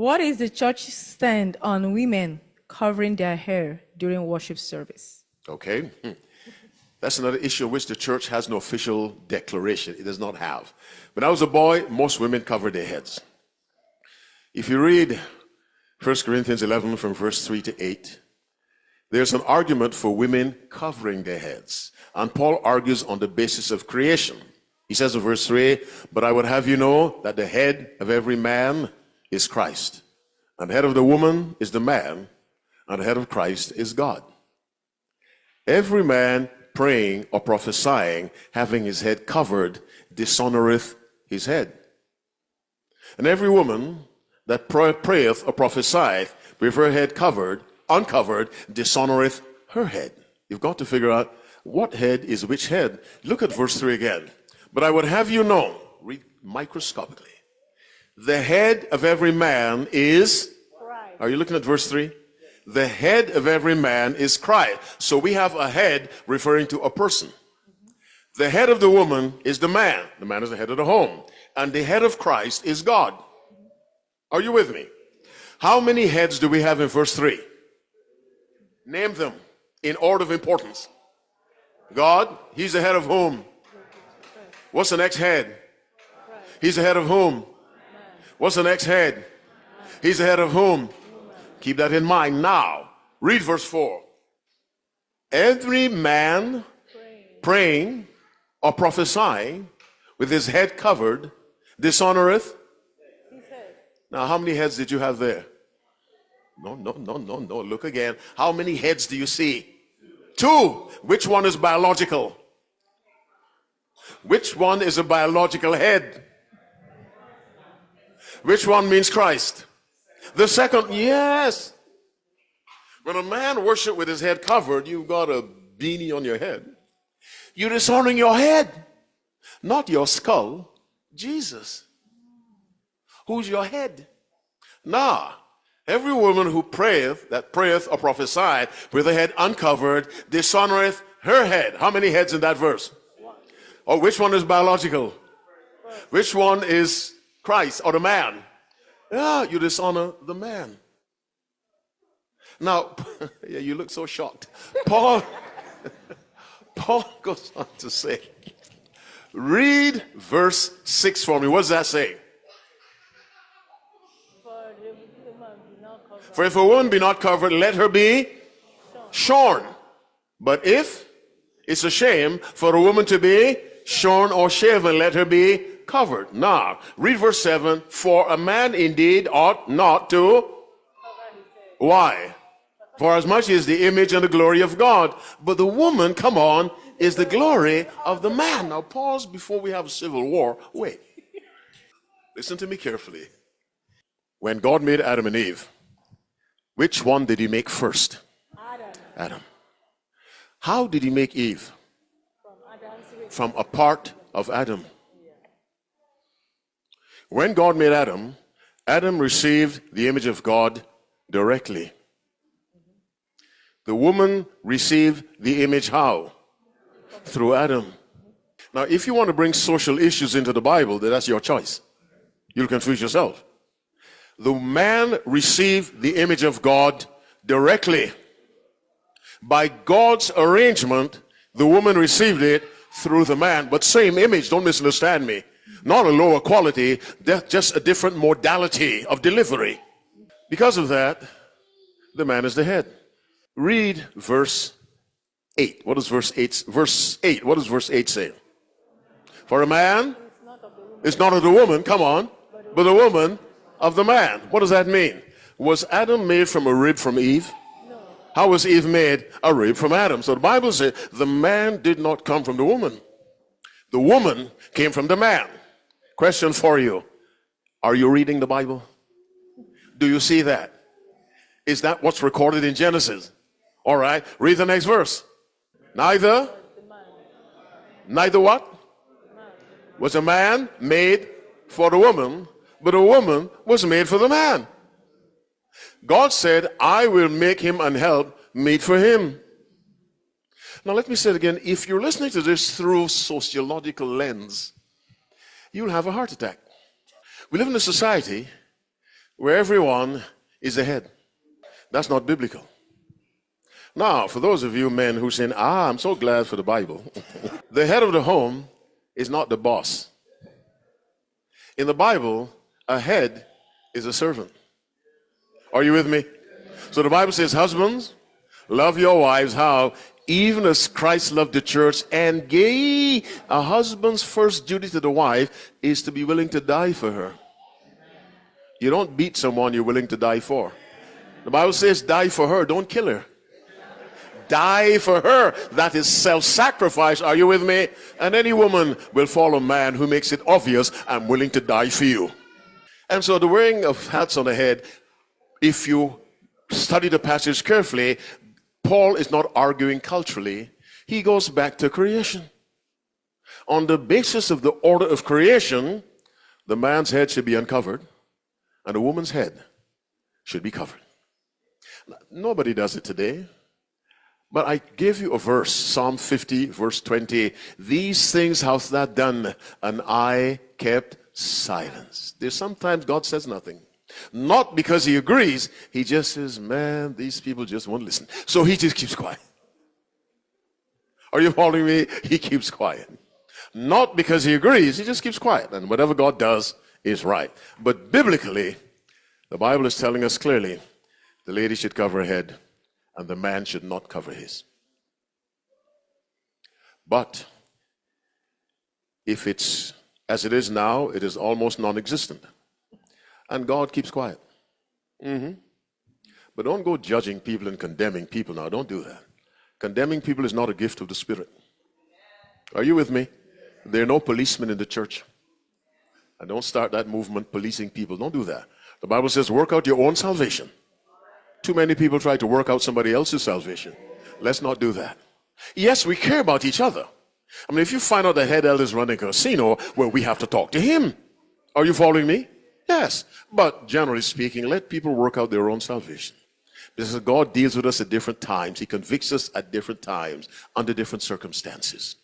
What is the church stand on women covering their hair during worship service? Okay. That's another issue which the church has no official declaration. It does not have. When I was a boy, most women covered their heads. If you read 1 Corinthians 11 from verse 3 to 8, there's an argument for women covering their heads. And Paul argues on the basis of creation. He says in verse 3, "But I would have you know that the head of every man is Christ, and the head of the woman is the man, and the head of Christ is God. Every man praying or prophesying, having his head covered, dishonoreth his head. And every woman that prayeth or prophesieth with her head covered, uncovered, dishonoreth her head." You've got to figure out what head is which head. Look at verse 3 again. "But I would have you know," read microscopically, "the head of every man is," Christ. Are you looking at verse 3? The head of every man is Christ. So we have a head referring to a person. The head of the woman is the man. The man is the head of the home. And the head of Christ is God. Are you with me? How many heads do we have in verse 3? Name them in order of importance. God, he's the head of whom? What's the next head? He's the head of whom? What's the next head? He's the head of whom? Keep that in mind. Now, read verse 4. "Every man praying or prophesying with his head covered dishonoreth." Now, how many heads did you have there? No. Look again. How many heads do you see? 2. Which one is biological? Which one is a biological head? Which one means Christ? The second, yes. When a man worships with his head covered, you've got a beanie on your head. You're dishonoring your head, not your skull. Jesus. Who's your head? Now, every woman who prayeth or prophesieth with her head uncovered, dishonoreth her head. How many heads in that verse? Or which one is biological? Which one is Christ or the man? Yeah, you dishonor the man. Now, yeah, you look so shocked. Paul goes on to say, read verse 6 for me. What does that say? "For if a woman be not covered, let her be shorn. But if it's a shame for a woman to be shorn or shaven, let her be covered." Now, read verse 7. "For a man indeed ought not to." Why? "For as much as the image and the glory of God. But the woman," come on, "is the glory of the man." Now pause before we have a civil war. Wait. Listen to me carefully. When God made Adam and Eve, which one did he make first? Adam. How did he make Eve? From a part of Adam. When God made Adam, Adam received the image of God directly. The woman received the image how? Through Adam. Now, if you want to bring social issues into the Bible, then that's your choice. You'll confuse yourself. The man received the image of God directly. By God's arrangement, the woman received it through the man. But same image, don't misunderstand me. Not a lower quality, just a different modality of delivery. Because of that, the man is the head. Read verse 8. What does verse 8? What does verse 8 say? "For a man is not of the woman," come on, "but the woman of the man." What does that mean? Was Adam made from a rib from Eve? No. How was Eve made? A rib from Adam. So the Bible says the man did not come from the woman. The woman came from the man. Question for you. Are you reading the Bible? Do you see that? Is that what's recorded in Genesis? All right. Read the next verse. Neither what? Was a man made for the woman, but a woman was made for the man. God said, "I will make him an help meet for him." Now let me say it again. If you're listening to this through sociological lens, you'll have a heart attack. We live in a society where everyone is the head. That's not biblical. Now, for those of you men who say, I'm so glad for the Bible. The head of the home is not the boss. In the Bible, a head is a servant. Are you with me? So the Bible says, husbands, love your wives. How? Even as Christ loved the church and gave. A husband's first duty to the wife is to be willing to die for her. You don't beat someone you're willing to die for. The Bible says, die for her, don't kill her. Die for her. That is self-sacrifice. Are you with me? And any woman will follow a man who makes it obvious, I'm willing to die for you. And so the wearing of hats on the head, if you study the passage carefully, Paul is not arguing culturally. He goes back to creation. On the basis of the order of creation, the man's head should be uncovered and the woman's head should be covered. Nobody does it today. But I give you a verse, Psalm 50, verse 20. These things hast thou done, and I kept silence. There's sometimes God says nothing. Not because he agrees. He just says, man, these people just won't listen. So he just keeps quiet. Are you following me? He keeps quiet. Not because he agrees. He just keeps quiet. And whatever God does is right. But biblically, the Bible is telling us clearly, the lady should cover her head and the man should not cover his. But if it's as it is now, it is almost non-existent. And God keeps quiet. But don't go judging people and condemning people now. Don't do that. Condemning people is not a gift of the Spirit. Are you with me? There are no policemen in the church. And don't start that movement policing people. Don't do that. The Bible says work out your own salvation. Too many people try to work out somebody else's salvation. Let's not do that. Yes, we care about each other. I mean, if you find out the head elder is running a casino, well, we have to talk to him. Are you following me? Yes. But generally speaking, let people work out their own salvation. Because God deals with us at different times. He convicts us at different times, under different circumstances.